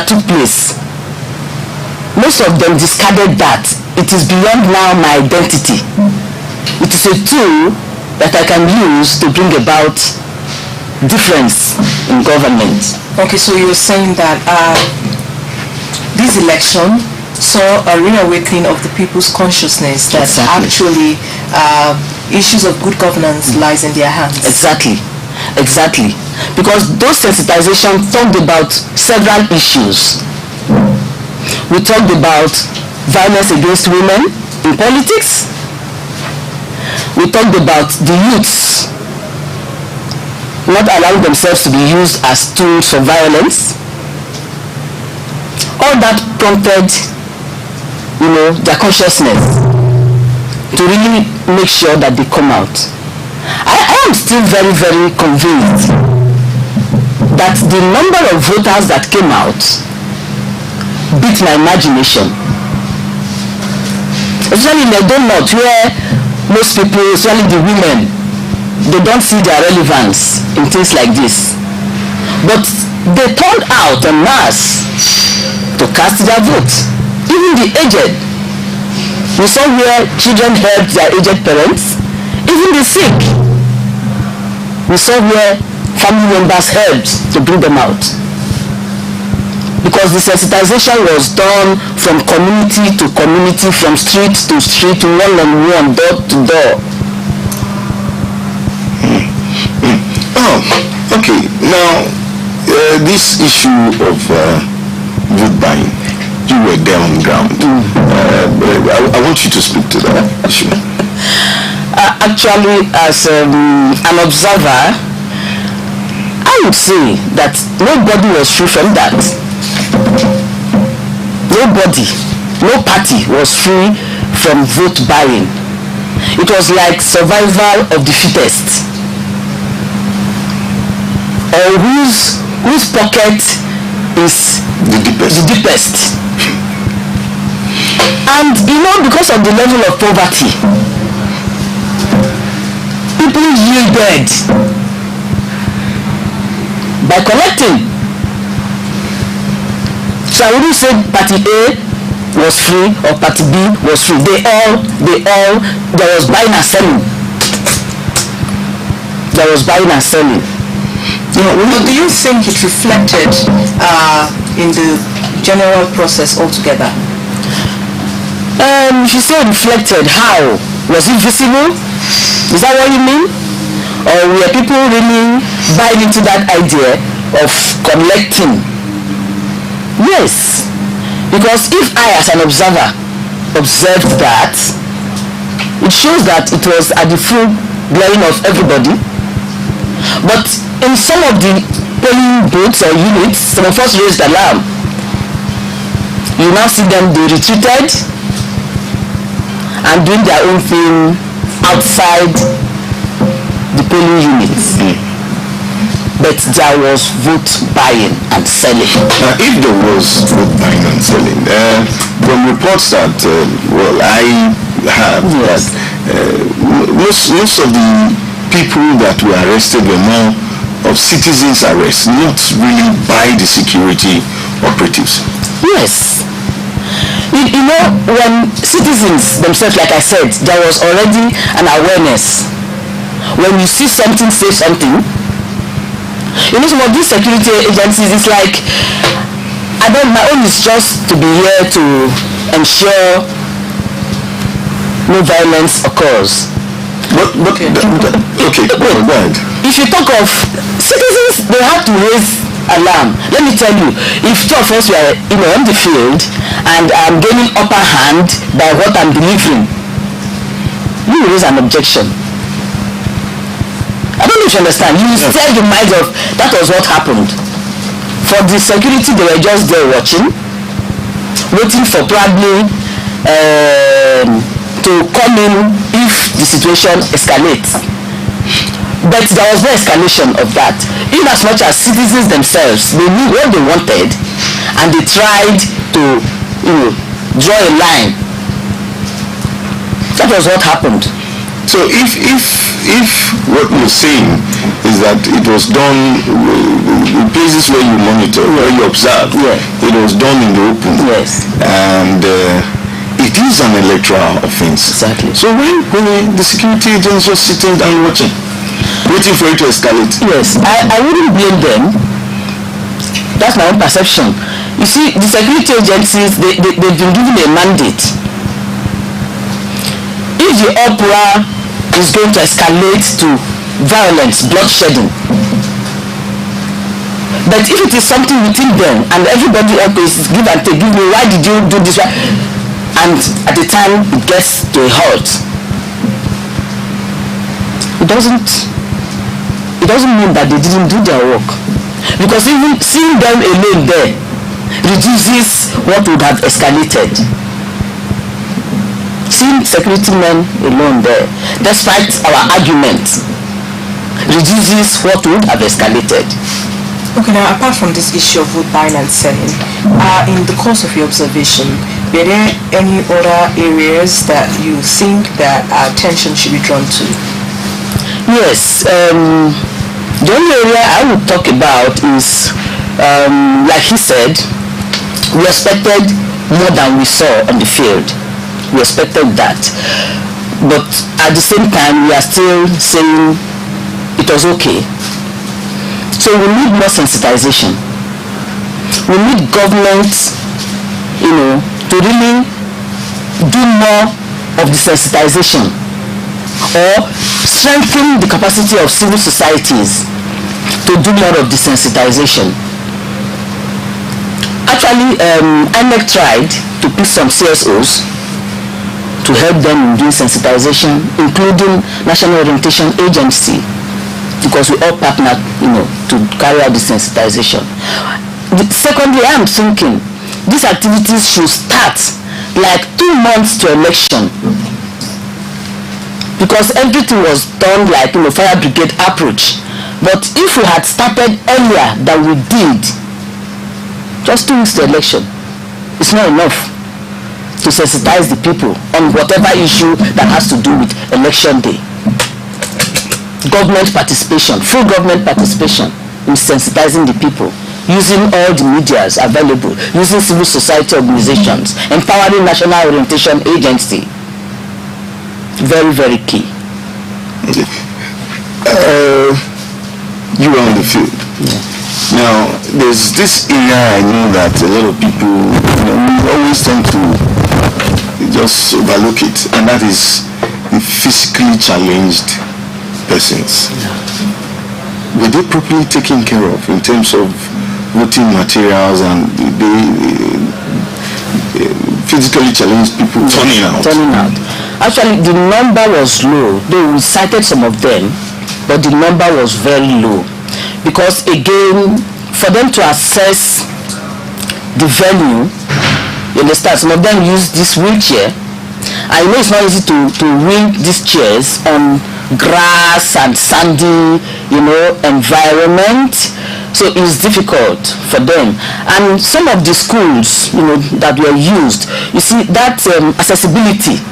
that took place, most of them discarded that. It is beyond now my identity. It is a tool that I can use to bring about difference in government. Okay, so you're saying that this election saw a reawakening of the people's consciousness that actually issues of good governance lies in their hands. Exactly. Because those sensitization talked about several issues. We talked about violence against women in politics. We talked about the youths not allowing themselves to be used as tools for violence. All that prompted, their consciousness to really make sure that they come out. I am still very, very convinced that the number of voters that came out beat my imagination. Especially in Edo North, where most people, especially the women, they don't see their relevance in things like this. But they turned out en masse to cast their vote. Even the aged. We saw where children helped their aged parents. Even the sick. We saw where family members helped to bring them out. Because the sensitization was done from community to community, from street to street, one-on-one, door to door. Oh, okay. Now, this issue of vote buying, you were there on the ground. I want you to speak to that issue. Actually, as an observer, I would say that nobody was free from that. Nobody, no party was free from vote buying. It was like survival of the fittest. Or whose pocket is the deepest. And because of the level of poverty, people yielded by collecting. So I wouldn't say party A was free or party B was free. They all, there was buying and selling. Do you think it reflected in the general process altogether? If you say reflected, how? Was it visible? Is that what you mean? Or were people really buying into that idea of collecting? Yes. Because if I as an observer observed that, it shows that it was at the full blowing of everybody. But in some of the polling booths or units, some of us raised alarm. You now see them, they retreated and doing their own thing outside the polling units. But there was vote buying and selling. Now, if there was vote buying and selling, from reports that, I have, yes, most of the people that were arrested were more of citizens' arrest, not really by the security operatives. Yes. When citizens themselves, like I said, there was already an awareness. When you see something, say something. Some of these security agencies, it's like, my own is just to be here to ensure no violence occurs. Okay, go ahead. If you talk of citizens, they have to raise alarm. Let me tell you, if two of us were on the field and I'm gaining upper hand by what I'm delivering, you will raise an objection. I don't know if you understand. You tell the mind of that was what happened. For the security, they were just there watching, waiting for probably to come in if the situation escalates. But there was no escalation of that. In as much as citizens themselves, they knew what they wanted and they tried to draw a line. That was what happened. So if if what you're saying is that it was done in places where you monitor, where you observe, it was done in the open, and it is an electoral offense. Exactly. So when the security agents just sitting down watching, waiting for it to escalate? Yes, I wouldn't blame them. That's my own perception. You see, the security agencies, they've been given a mandate. If the uproar is going to escalate to violence, bloodshedding, but if it is something within them and everybody else is give and take, give me, why did you do this? And at the time it gets to a halt, it doesn't mean that they didn't do their work, because even seeing them alone there reduces what would have escalated. Seeing security men alone there, despite our argument, reduces what would have escalated. Okay, now apart from this issue of vote buying and selling, in the course of your observation, were there any other areas that you think that attention should be drawn to? Yes, the only area I would talk about is, like he said, we expected more than we saw on the field. We expected that. But at the same time, we are still saying it was okay. So we need more sensitization. We need government, to really do more of the sensitization, or strengthen the capacity of civil societies to do more of the sensitization. Actually, INEC tried to pick some CSOs to help them in doing sensitization, including National Orientation Agency, because we all partnered, to carry out the sensitization. Secondly, I am thinking these activities should start like 2 months to election, because everything was done like fire brigade approach. But if we had started earlier than we did, just 2 weeks to election, it's not enough to sensitize the people on whatever issue that has to do with election day. Government participation, full government participation in sensitizing the people, using all the medias available, using civil society organizations, empowering National Orientation Agency. Very, very key. You are on the field. Now, there's this area I know that a lot of people always tend to just overlook it, and that is the physically challenged persons. Were they properly taken care of in terms of voting materials and the physically challenged people turning out? Actually, the number was low. Though we cited some of them, but the number was very low, because again, for them to assess the venue, you understand, some of them use this wheelchair. I know it's not easy to wheel these chairs on grass and sandy, environment. So it's difficult for them. And some of the schools, that were used, you see, that accessibility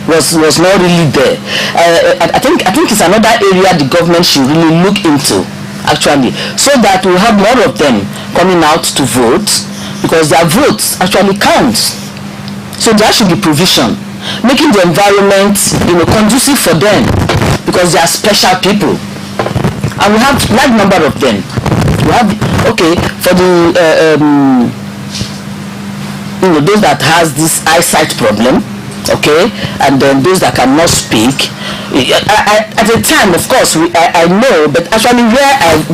was not really there. I think it's another area the government should really look into, actually, so that we have more of them coming out to vote, because their votes actually count. So there should be provision, making the environment, conducive for them, because they are special people, and we have large number of them. We have, for the those that has this eyesight problem, and then those that cannot speak. At the time, of course, I know, but actually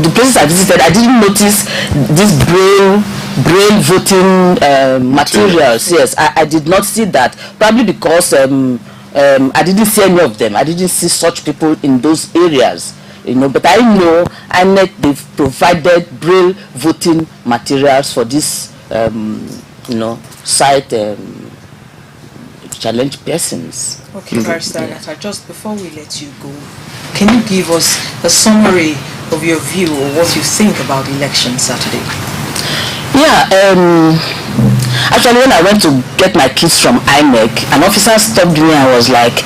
the places I visited, I didn't notice this braille voting materials. Yes, I did not see that, probably because I didn't see any of them. I didn't see such people in those areas, but I know they've provided braille voting materials for this sight challenged persons. Okay, Barrister Nata, just before we let you go, can you give us a summary of your view or what you think about the election Saturday? Yeah, Actually, when I went to get my kids from INEC, an officer stopped me and was like,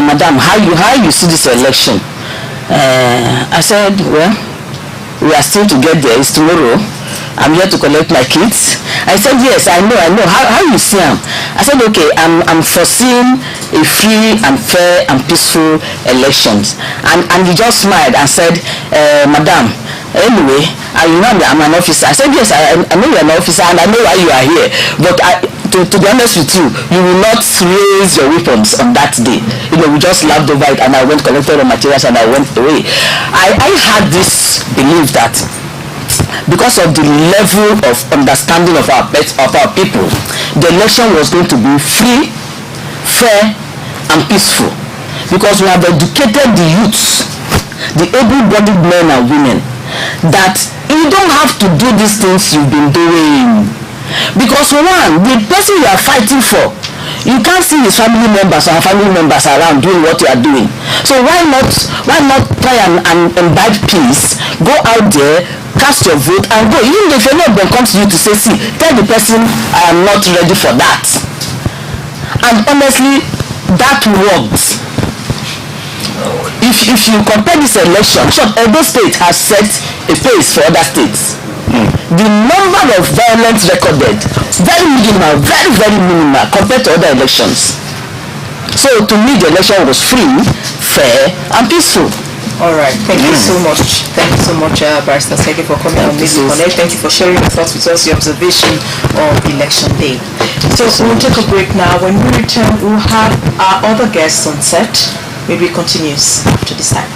Madam, how you see this election? I said, well, we are still to get there. It's tomorrow. I'm here to collect my kids. I said, yes, I know. How you see them? I said, okay, I'm foreseeing a free and fair and peaceful elections. And he just smiled and said, Madam, anyway, you know I'm an officer. I said, yes, I know you're an officer and I know why you are here. But to be honest with you, you will not raise your weapons on that day. You know, we just laughed over it and I went collected the materials and I went away. I had this belief that because of the level of understanding of our people, the election was going to be free, fair, and peaceful. Because we have educated the youths, the able-bodied men and women, that you don't have to do these things you've been doing. Because one, the person you are fighting for, you can't see his family members or family members around doing what you are doing. So why not try and imbibe peace? Go out there, cast your vote and go. Even if anyone comes to you to say, see, tell the person I am not ready for that. And honestly, that works. If you compare this election, Edo State has set a pace for other states. The number of violence recorded, very minimal compared to other elections. So to me, the election was free, fair, and peaceful. All right, thank you so much. Thank you so much, Barrister Sege, for coming on Midweek Connect. Thank you for sharing your thoughts with us, your observation on election day. So we'll take a break now. When we return, we'll have our other guests on set. Midweek continues after this time.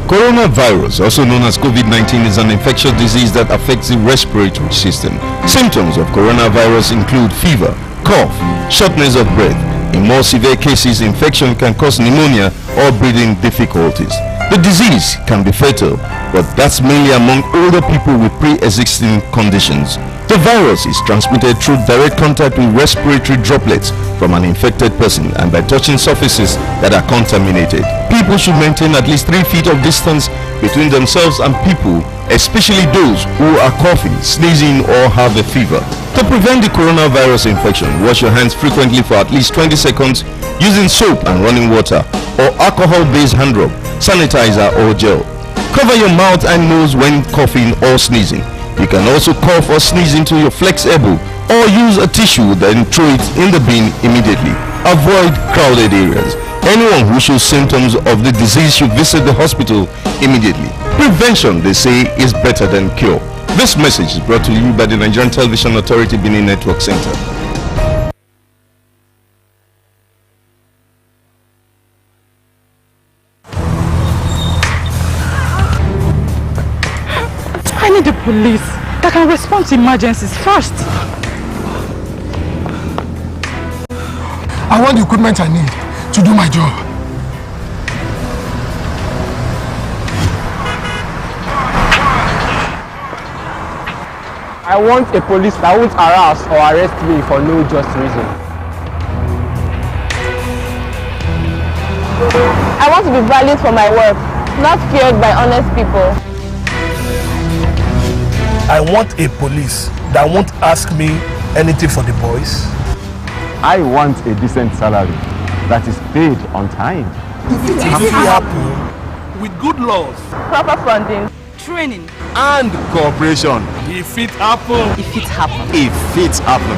Coronavirus, also known as COVID-19, is an infectious disease that affects the respiratory system. Symptoms of coronavirus include fever, cough, shortness of breath. In more severe cases, infection can cause pneumonia or breathing difficulties. The disease can be fatal, but that's mainly among older people with pre-existing conditions. The virus is transmitted through direct contact with respiratory droplets from an infected person and by touching surfaces that are contaminated. People should maintain at least 3 feet of distance between themselves and people, especially those who are coughing, sneezing, or have a fever. To prevent the coronavirus infection, wash your hands frequently for at least 20 seconds using soap and running water or alcohol-based hand rub, sanitizer, or gel. Cover your mouth and nose when coughing or sneezing. You can also cough or sneeze into your flex elbow or use a tissue, then throw it in the bin immediately. Avoid crowded areas. Anyone who shows symptoms of the disease should visit the hospital immediately. Prevention, they say, is better than cure. This message is brought to you by the Nigerian Television Authority Benin Network Center. I need the police that can respond to emergencies fast. I want the equipment I need to do my job. I want a police that won't harass or arrest me for no just reason. I want to be valued for my work, not feared by honest people. I want a police that won't ask me anything for the boys. I want a decent salary that is paid on time. If it happen with good laws, Proper funding, Training. And cooperation. if it happen, If it happens. If it's happening.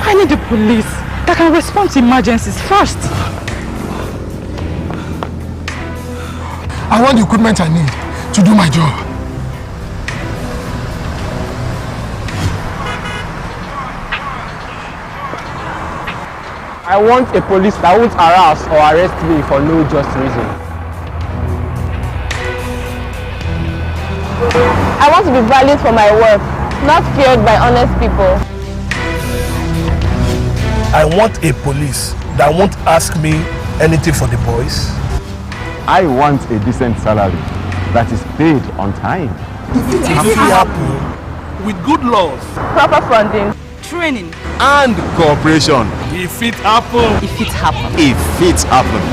I need the police that can respond to emergencies fast. I want the equipment I need to do my job. I want a police that won't harass or arrest me for no just reason. I want to be valued for my work, not feared by honest people. I want a police that won't ask me anything for the boys. I want a decent salary that is paid on time. If it happen with good laws, Proper funding, Training. And cooperation. if it happen, If it happens. If it's happening.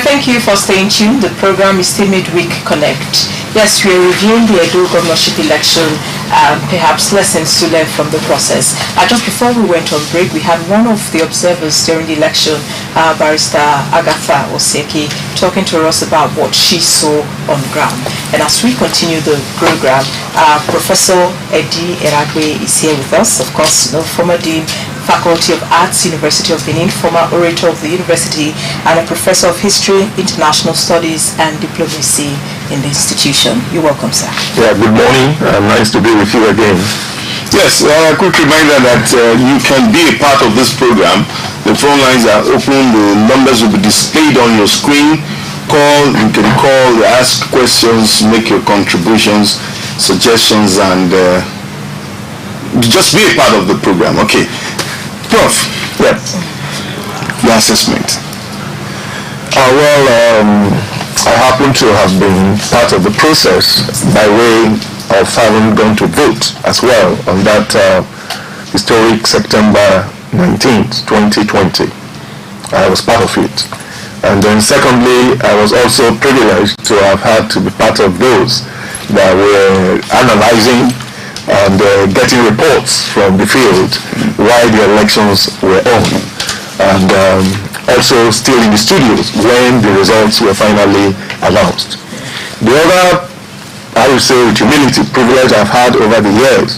thank you for staying tuned. The program is still Midweek Connect. Yes, we are reviewing the Edo governorship election, perhaps lessons to learn from the process. Just before we went on break, we had one of the observers during the election, Barrister Agatha Oseki, talking to us about what she saw on ground. And as we continue the program, Professor Eddie Eragwe is here with us, of course, former Dean, Faculty of Arts, University of Benin, former orator of the university, and a professor of history, international studies, and diplomacy in the institution. You're welcome, sir. Yeah, good morning. Nice to be with you again. Yes, a quick reminder that you can be a part of this program. The phone lines are open. The numbers will be displayed on your screen. You can call, ask questions, make your contributions, suggestions, and just be a part of the program. Okay. Prof, yeah, your assessment. I happen to have been part of the process by way of having gone to vote as well on that historic September 19th, 2020. I was part of it. And then secondly, I was also privileged to have had to be part of those that were analyzing and getting reports from the field while the elections were on, and also still in the studios when the results were finally announced. The other, I would say with humility, privilege I've had over the years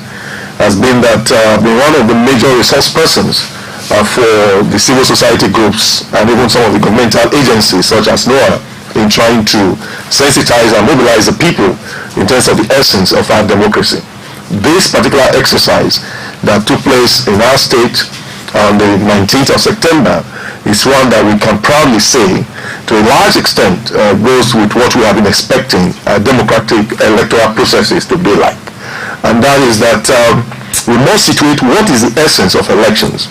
has been that I've been one of the major resource persons for the civil society groups and even some of the governmental agencies such as NOAA in trying to sensitize and mobilize the people in terms of the essence of our democracy. This particular exercise that took place in our state on the 19th of September is one that we can proudly say to a large extent goes with what we have been expecting democratic electoral processes to be like. And that is that we must situate what is the essence of elections.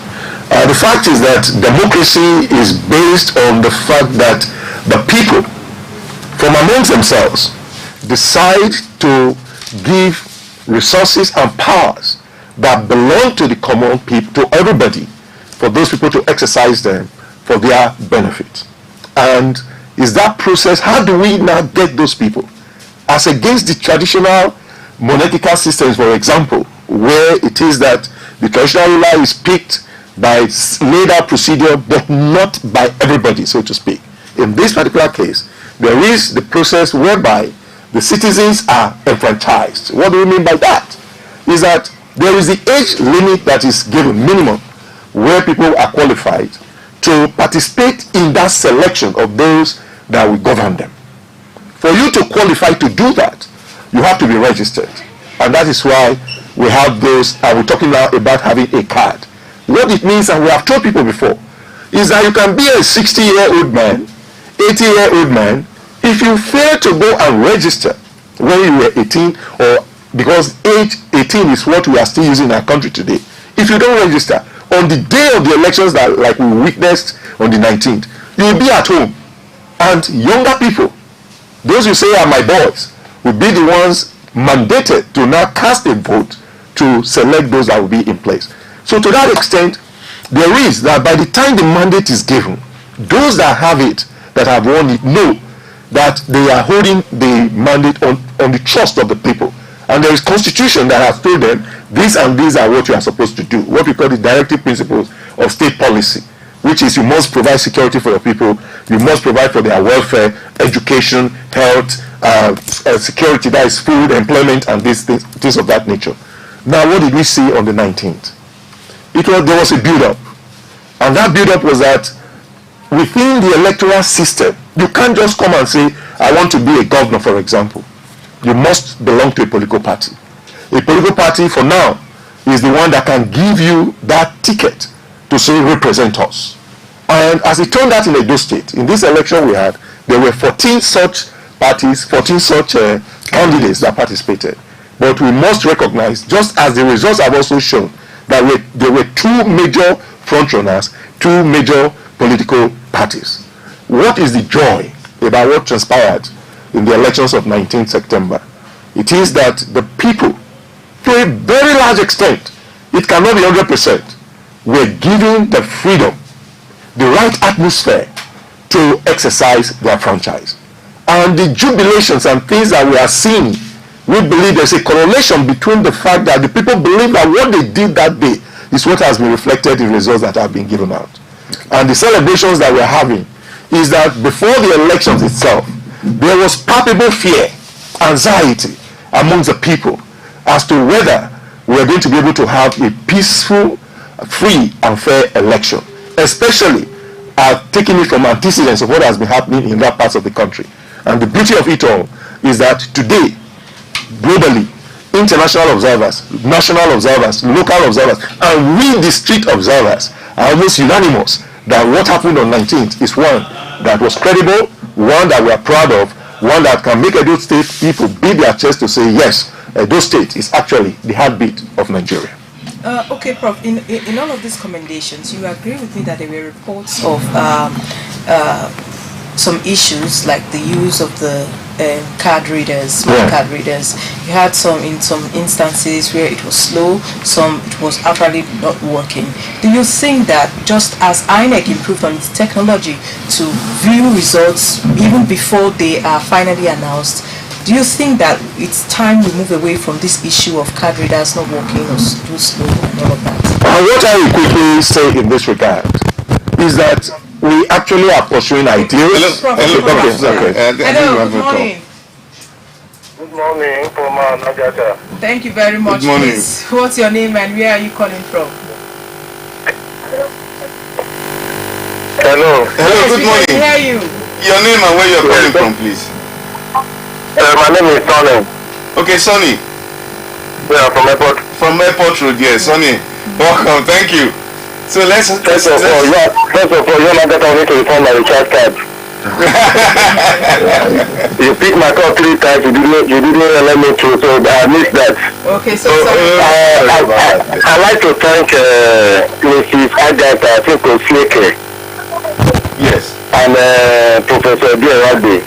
The fact is that democracy is based on the fact that the people from amongst themselves decide to give resources and powers that belong to the common people, to everybody, for those people to exercise them for their benefit. And is that process, how do we now get those people? As against the traditional monarchical systems, for example, where it is that the traditional ruler is picked by laid out procedure, but not by everybody, so to speak. In this particular case, there is the process whereby the citizens are enfranchised. What do we mean by that? Is that there is the age limit that is given, minimum, where people are qualified to participate in that selection of those that will govern them. For you to qualify to do that, you have to be registered. And that is why we have those, and we're talking now about having a card. What it means, and we have told people before, is that you can be a 60-year-old man, 80-year-old man, if you fail to go and register when you were 18, or because age 18 is what we are still using in our country today, if you don't register on the day of the elections that like we witnessed on the 19th, you will be at home. And younger people, those you say are my boys, will be the ones mandated to now cast a vote to select those that will be in place. So to that extent, there is that by the time the mandate is given, those that have it, that have won it, know that they are holding the mandate on the trust of the people. And there is constitution that has told them these and these are what you are supposed to do, what we call the directive principles of state policy, which is you must provide security for your people, you must provide for their welfare, education, health, security, that is food, employment, and things of that nature. Now, what did we see on the 19th? There was a build-up, and that build-up was that within the electoral system, you can't just come and say, I want to be a governor, for example. You must belong to a political party. A political party, for now, is the one that can give you that ticket to say, represent us. And as it turned out in Edo State, in this election we had, there were 14 such parties, 14 such candidates that participated. But we must recognize, just as the results have also shown, that there were two major frontrunners, two major political parties. What is the joy about what transpired in the elections of 19th September? It is that the people, to a very large extent, it cannot be 100%, were given the freedom, the right atmosphere to exercise their franchise. And the jubilations and things that we are seeing, we believe there's a correlation between the fact that the people believe that what they did that day is what has been reflected in results that have been given out. And the celebrations that we're having is that before the elections itself, there was palpable fear, anxiety amongst the people as to whether we're going to be able to have a peaceful, free and fair election, especially taking it from antecedents of what has been happening in that parts of the country. And the beauty of it all is that today, globally, international observers, national observers, local observers, and we, the street observers, are almost unanimous that what happened on 19th is one that was credible, one that we are proud of, one that can make Edo State people beat their chest to say, yes, Edo State is actually the heartbeat of Nigeria. Okay, Prof, in all of these commendations, you agree with me that there were reports of some issues like the use of the card readers, smart card readers. You had in some instances where it was slow, some it was apparently not working. Do you think that just as INEC improved on its technology to view results even before they are finally announced, do you think that it's time we move away from this issue of card readers not working or too slow and all of that? And what I will quickly say in this regard is that we actually are pursuing ideas. Hello, good morning. Good morning, Poma Nagata. Thank you very much. Good morning. Please, what's your name and where are you calling from? Hello. Hello, yes, good morning. Can hear you. Your name and where you're calling from, please. My name is Sonny. Okay, Sonny. Yeah, from airport. From airport road, yes, Sonny. Welcome, thank you. So let's first of all, you're not going to return my recharge card. You picked my call 3 times. You didn't let me through, so I missed that. Okay, so I'd like to thank Mrs. Agatha, I think Oseke. Yes. And Professor Biarabi.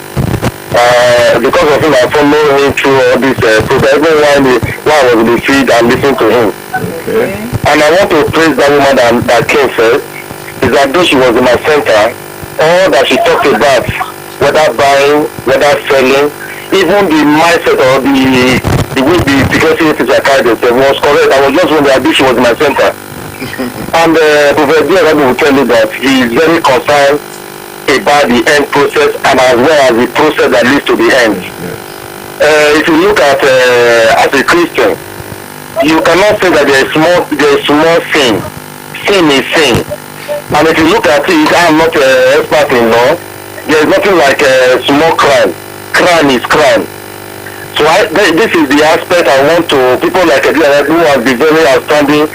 Because of him, I follow him through all this program. Even while I was in the field, I listened to him. Okay. And I want to praise that woman that came first. Is that though she was in my center, all that she talked about, whether buying, whether selling, even the mindset or the way the security psychiatrist was correct. I was just wondering if she was in my center. And Professor Biarabi will tell you that he is very concerned about the end process and as well as the process that leads to the end. If you look at as a Christian, you cannot say that there is small sin. Sin is sin. And if you look at it, I'm not an expert in law. There is nothing like a small crime. Crime is crime. So this is the aspect I want to people like Edward who has been very outstanding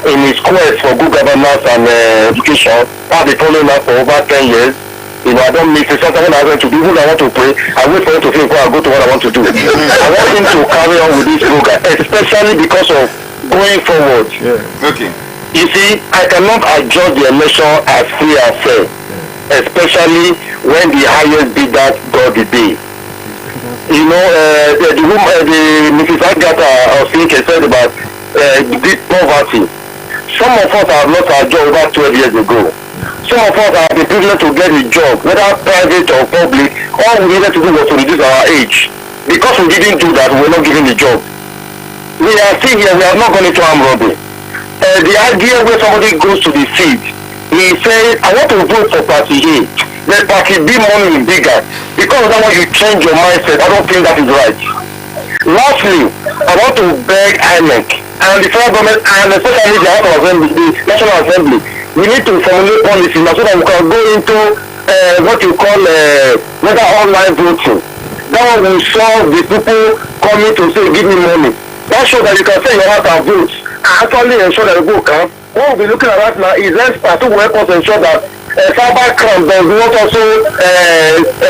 in his quest for good governance and education. I've been following up for over 10 years. You know, I don't miss it. Sometimes when I want to do, when I want to pray, I wait for him to think before I go to what I want to do. I want him to carry on with this program, especially because of going forward. Yeah. Okay. You see, I cannot adjust the election as free and fair, especially when the highest bidder got the day. You know, the Mrs. Agatha Oseke said about the poverty. Some of us have lost our job about 12 years ago. Some of us have been privileged to get a job, whether private or public. All we needed to do was to reduce our age. Because we didn't do that, we were not given the job. We are still here, we have not gone into armed robbery. The idea where somebody goes to the seat, he says, I want to vote for party A. Let party B money bigger. Because of that one you change your mindset. I don't think that is right. Lastly, I want to beg INEC and the federal government and especially the House of Assembly, the National Assembly. We need to formulate policy now so that we can go into what you call whether online voting. That one will solve the people coming to say, give me money. That shows that you can say you have to vote and actually ensure that the vote can. What we'll be looking at right now is experts who will help us ensure that cyber crime does not also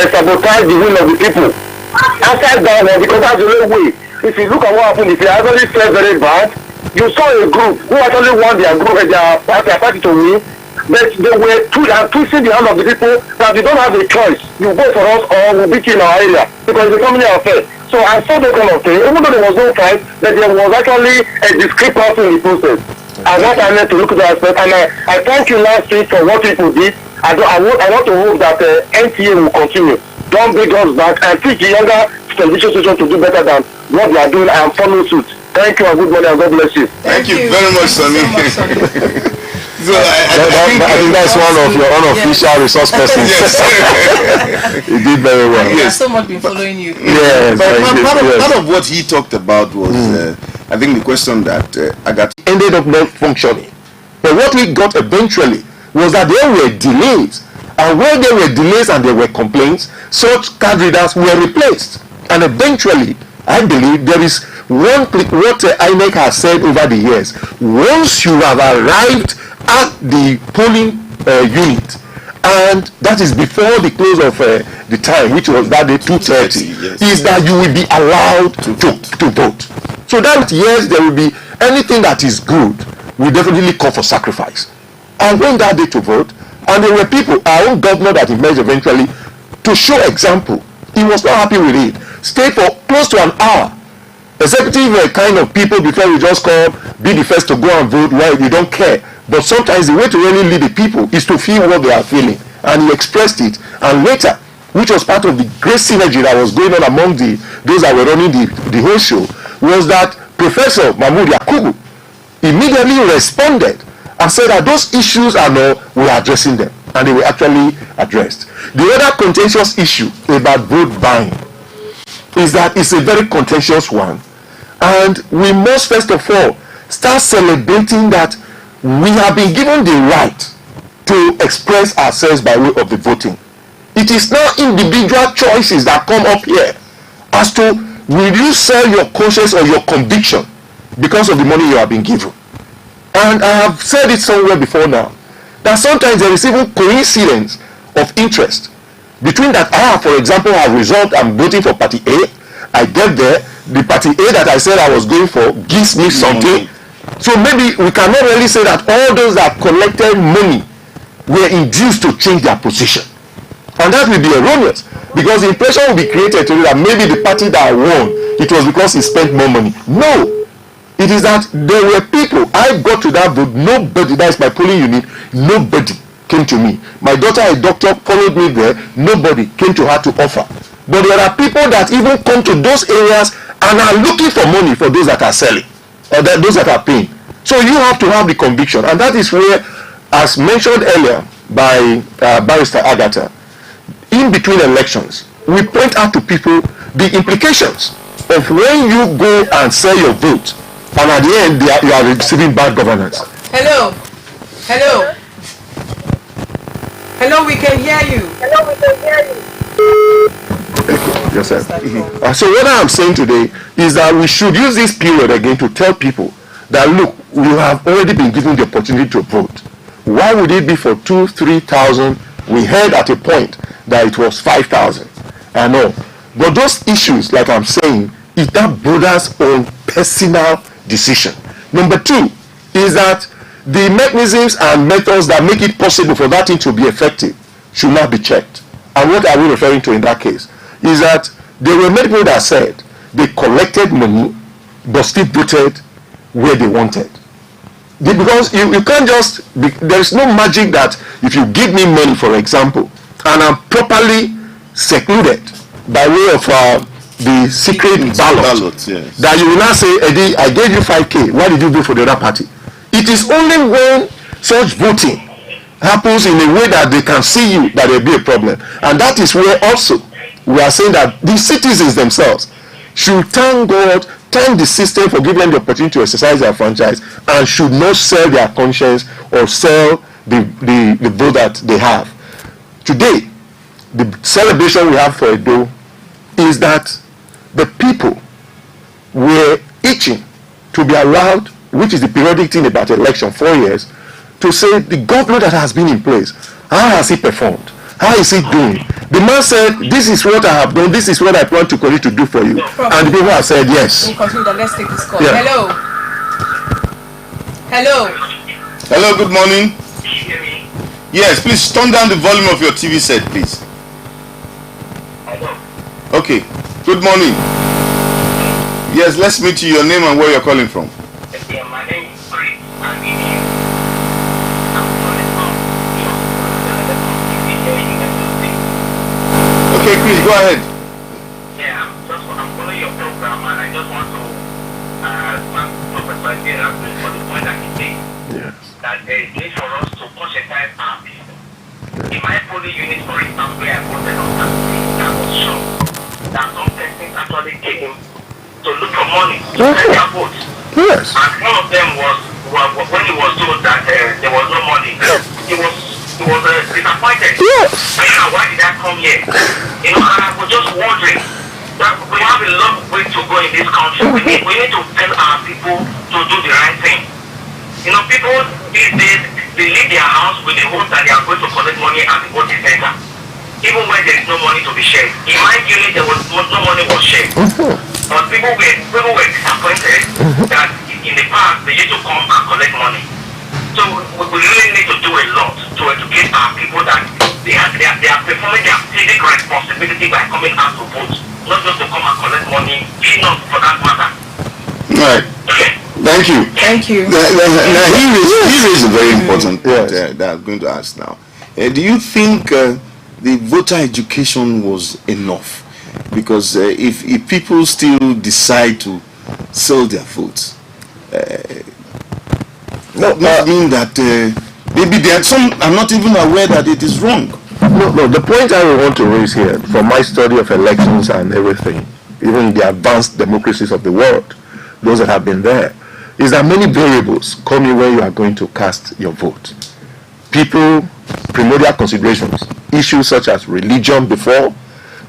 sabotage the will of the people. Outside that one, because that's the only way. If you look at what happened, if you actually felt very bad, you saw a group who actually won their party to win, but they were twisting the hand of the people that you don't have a choice. You vote for us or we'll beat you in our area because it's a family affair. So I saw that kind of thing, even though there was no fight, that there was actually a discrepancy in the process. I want I need to look at that aspect, and I thank you last week for what people did. I want to hope that NTA will continue. Don't bring us back and teach the younger television station to do better than what we are doing and follow suit. Thank you and good morning and God bless you. Thank you very much, Sonny. So I think that's one of your unofficial resource persons. Yes. He did very well. He has so much been following you. Yes. Part of what he talked about was, I think, the question that Agatha ended up not functioning. But what we got eventually was that there were delays. And when there were delays and there were complaints, such card readers were replaced. And eventually, I believe there is what INEC has said over the years. Once you have arrived at the polling unit, and that is before the close of the time, which was that day 2:30, is that you will be allowed to vote. So that yes, there will be anything that is good, we definitely call for sacrifice. And when that day to vote, and there were people, our own governor that emerged eventually, to show example, he was not happy with it. Stayed for close to an hour. Executive kind of people, before we just call, be the first to go and vote, well, we don't care. But sometimes the way to really lead the people is to feel what they are feeling. And he expressed it. And later, which was part of the great synergy that was going on among those that were running the whole show, was that Professor Mahmoud Yakubu immediately responded and said that those issues we are addressing them. And they were actually addressed. The other contentious issue about vote buying is that it's a very contentious one. And we must first of all start celebrating that we have been given the right to express ourselves by way of the voting. It is now individual choices that come up here as to will you sell your conscience or your conviction because of the money you have been given. And I have said it somewhere before now, that sometimes there is even coincidence of interest between that for example, have resolved I'm voting for party A, I get there, the party A that I said I was going for gives me something. So maybe we cannot really say that all those that collected money were induced to change their position. And that will be erroneous, because the impression will be created to you that maybe the party that won, it was because he spent more money. No. It is that there were people, I got to that vote, nobody, that is my polling unit, nobody came to me. My daughter, a doctor, followed me there, nobody came to her to offer. But there are people that even come to those areas and are looking for money for those that are selling, or those that are paying. So you have to have the conviction, and that is where, as mentioned earlier by Barrister Agatha, in between elections, we point out to people the implications of when you go and sell your vote, and at the end you are receiving bad governance. Hello, we can hear you. Yes, sir. So what I am saying today is that we should use this period again to tell people that look, you have already been given the opportunity to vote. Why would it be for 2,000-3,000? We heard at a point that it was 5,000. I know, but those issues, like I'm saying, is that brother's own personal decision. Number two is that the mechanisms and methods that make it possible for that thing to be effective should not be checked. And what are we referring to in that case is that there were many people that said they collected money but still voted where they wanted. Because you can't just, there is no magic that if you give me money, for example, and I'm properly secluded by way of the secret ballot, yes, that you will not say, Eddie, I gave you 5K, why did you vote for the other party? It is only when such voting happens in a way that they can see you that there will be a problem. And that is where also we are saying that the citizens themselves should thank God, thank the system for giving them the opportunity to exercise their franchise, and should not sell their conscience or sell the vote that they have. Today, the celebration we have for Edo is that the people were itching to be allowed, which is the periodic thing about election, 4 years, to say the governor that has been in place, how has he performed? How is he doing? The man said, this is what I have done, this is what I plan to continue to do for you. And the people have said yes. We'll continue that. Let's take this call. Yeah. Hello, good morning. Yes, please turn down the volume of your TV set, please. Okay, good morning. Yes, let's meet you, your name and where you're calling from. My name is Okay, Chris, go ahead. Yeah, I'm following your program, and I just want to thank Professor Gerard for the point that he made. Yes. That there is need for us to conscientize our people. In my polling unit, for instance, where I voted on Saturday, I was shocked that some persons actually came to look for money to pay their votes. Yes. And one of them was when he was told that there was no money, he was disappointed. Yes. Why did I come here? You know, and I was just wondering that we have a long way to go in this country. We need to tell our people to do the right thing. You know, people these days, they leave their house with the hope that they are going to collect money at the voting center, even when there is no money to be shared. In my unit, there was no money was shared. But people were disappointed that in the past they used to come and collect money. So we really need to do a lot to educate our people that they are performing their civic responsibility by coming out to vote, not just to come and collect money, enough for that matter. Right. Thank you. Thank you. Now he raised a very important point that I'm going to ask now. Do you think the voter education was enough? Because if people still decide to sell their votes, not mean that maybe there are some are not even aware that it is wrong. No, the point I want to raise here, from my study of elections and everything, even in the advanced democracies of the world, those that have been there, is that many variables come in when you are going to cast your vote. People, primordial considerations, issues such as religion before,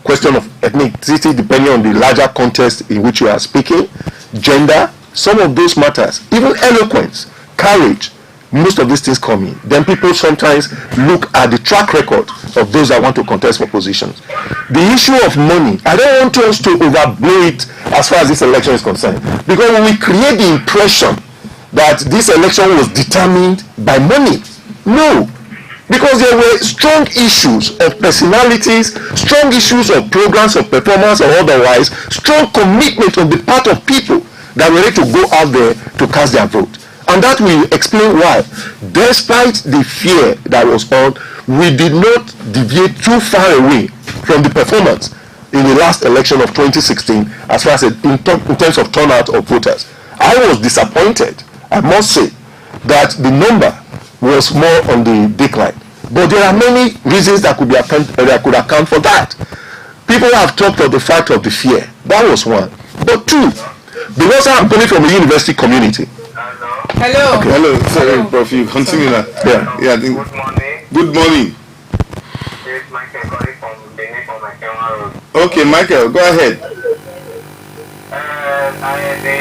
question of ethnicity depending on the larger context in which you are speaking, gender, some of those matters, even eloquence, courage, most of these things come in. Then people sometimes look at the track record of those that want to contest for positions. The issue of money, I don't want us to overblow it as far as this election is concerned, because when we create the impression that this election was determined by money, no, because there were strong issues of personalities, strong issues of programs of performance or otherwise, strong commitment on the part of people that were ready to go out there to cast their vote. And that will explain why, despite the fear that was on, we did not deviate too far away from the performance in the last election of 2016 as far as in terms of turnout of voters. I was disappointed, I must say, that the number was more on the decline. But there are many reasons that could account for that. People have talked of the fact of the fear. That was one. But two, because I'm coming from a university community. Hello. Okay, hello. Sorry, Prof. You continue now. Yeah. I think. Good morning. Good morning. This is Michael calling from Benin from my Road. Okay, Michael, go ahead. The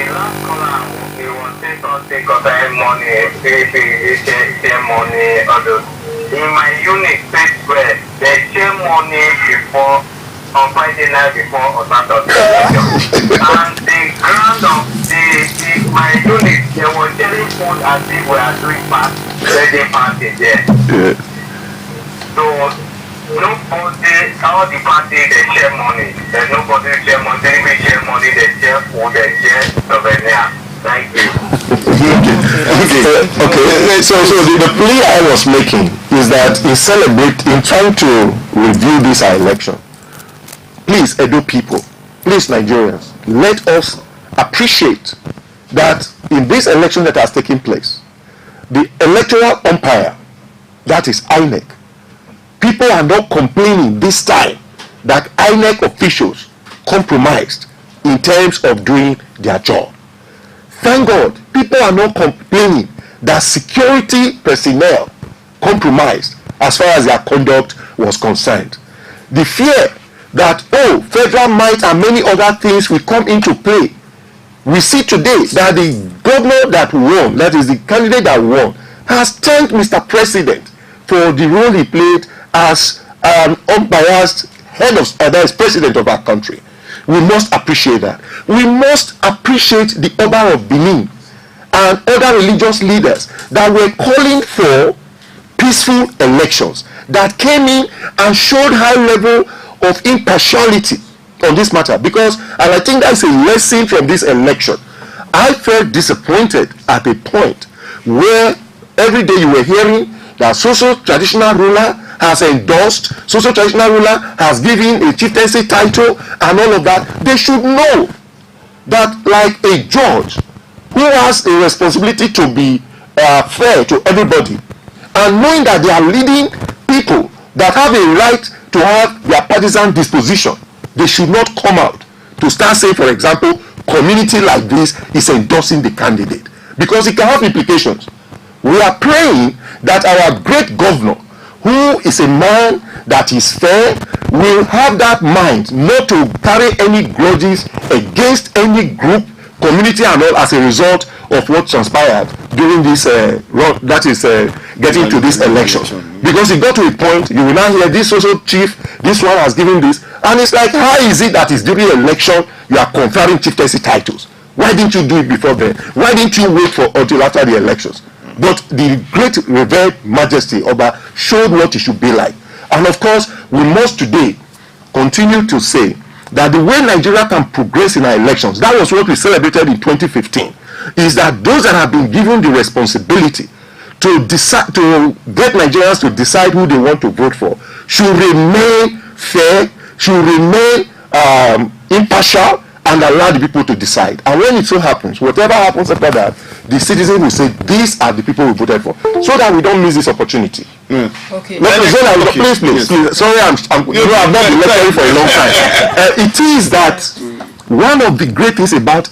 last caller, he was saying something concerning money, share money, all those. In my unit, where they share money before, on Friday night before or Saturday. And the ground of my unit, they were sharing food as if we are doing wedding party there. Yeah. So, nobody, all the parties, they share money. There's nobody share money. They share money, they share food, they share souvenir. Thank you. Okay. So the plea I was making is that in trying to review this election, please, Edo people, please, Nigerians, let us appreciate that in this election that has taken place, the electoral umpire, that is INEC, people are not complaining this time that INEC officials compromised in terms of doing their job. Thank God, people are not complaining that security personnel compromised as far as their conduct was concerned. The fear that, federal might and many other things will come into play. We see today that the governor that won, that is the candidate that won, has thanked Mr. President for the role he played as an unbiased head of, that is president of our country. We must appreciate that. We must appreciate the Oba of Benin and other religious leaders that were calling for peaceful elections, that came in and showed high level of impartiality on this matter, because, and I think that's a lesson from this election, I felt disappointed at a point where every day you were hearing that social traditional ruler has endorsed, social traditional ruler has given a chieftaincy title and all of that, they should know that, like a judge who has a responsibility to be fair to everybody, and knowing that they are leading people that have a right to have their partisan disposition, they should not come out to start saying, for example, community like this is endorsing the candidate, because it can have implications. We are praying that our great governor, who is a man that is fair, will have that mind not to carry any grudges against any group, community and all, as a result of what transpired during this getting to this election. Because it got to a point, you will now hear this social chief, this one has given this, and it's like, how is it that is during the election you are conferring chieftaincy titles? Why didn't you do it before then? Why didn't you wait for until after the elections? But the great revered majesty Oba showed what it should be like. And of course, we must today continue to say that the way Nigeria can progress in our elections, that was what we celebrated in 2015, is that those that have been given the responsibility to decide, to get Nigerians to decide who they want to vote for, should remain fair, should remain impartial, and allow the people to decide. And when it so happens, whatever happens after that, the citizen will say, these are the people we voted for, so that we don't miss this opportunity. Okay. Please. Sorry, I've not been lecturing for a long time. It is that one of the great things about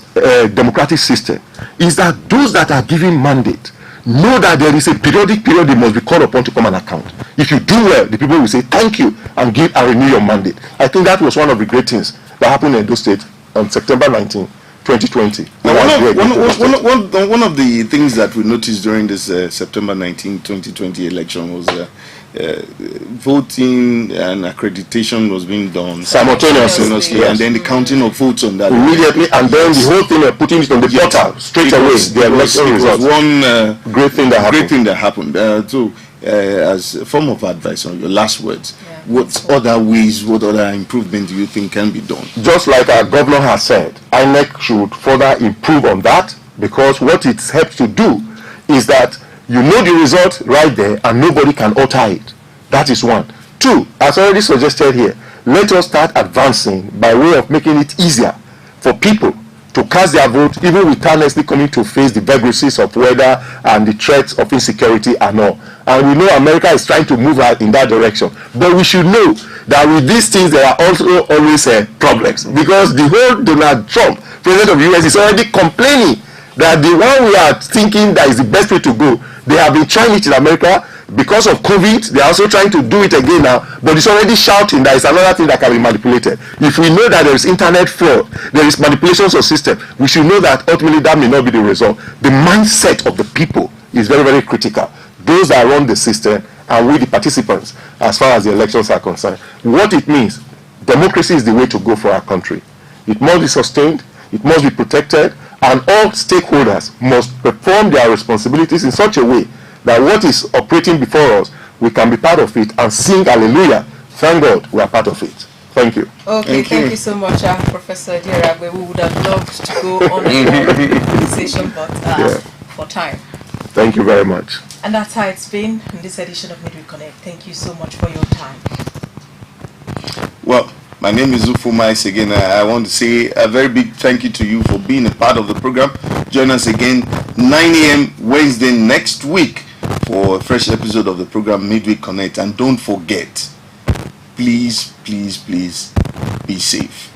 democratic system is that those that are given mandate know that there is a periodic period they must be called upon to come and account. If you do well, the people will say thank you and give and renew your mandate. I think that was one of the great things that happened in Edo State on September 19, 2020. One of the things that we noticed during this September 19, 2020 election was voting and accreditation was being done simultaneously, and then the counting of votes on that immediately, and then the whole thing of putting it on the portal straight away. The election results. One great thing that happened. So, as a form of advice on your last words, what other ways, what other improvement do you think can be done? Just like our governor has said, INEC should further improve on that, because what it helps to do is that you know the result right there and nobody can alter it. That is one. Two, as already suggested here, let us start advancing by way of making it easier for people to cast their vote, even with tirelessly coming to face the vagaries of weather and the threats of insecurity and all. And we know America is trying to move out in that direction. But we should know that with these things, there are also always problems. Because the whole Donald Trump, president of the US, is already complaining that the one we are thinking that is the best way to go, they have been trying it in America. Because of COVID, they are also trying to do it again now, but it's already shouting that it's another thing that can be manipulated. If we know that there is internet fraud, there is manipulations of system, we should know that ultimately that may not be the result. The mindset of the people is very, very critical. Those that run the system and we the participants, as far as the elections are concerned. What it means, democracy is the way to go for our country. It must be sustained, it must be protected, and all stakeholders must perform their responsibilities in such a way that what is operating before us, we can be part of it and sing hallelujah. Thank God we are part of it. Thank you. Okay, thank you so much, Professor Dieragwe. We would have loved to go on a conversation, but for time. Thank you very much. And that's how it's been in this edition of Midweek Connect. Thank you so much for your time. Well, my name is Ufumais again. I want to say a very big thank you to you for being a part of the program. Join us again 9 a.m. Wednesday next week for a fresh episode of the program Midweek Connect. And don't forget, please, please, please be safe.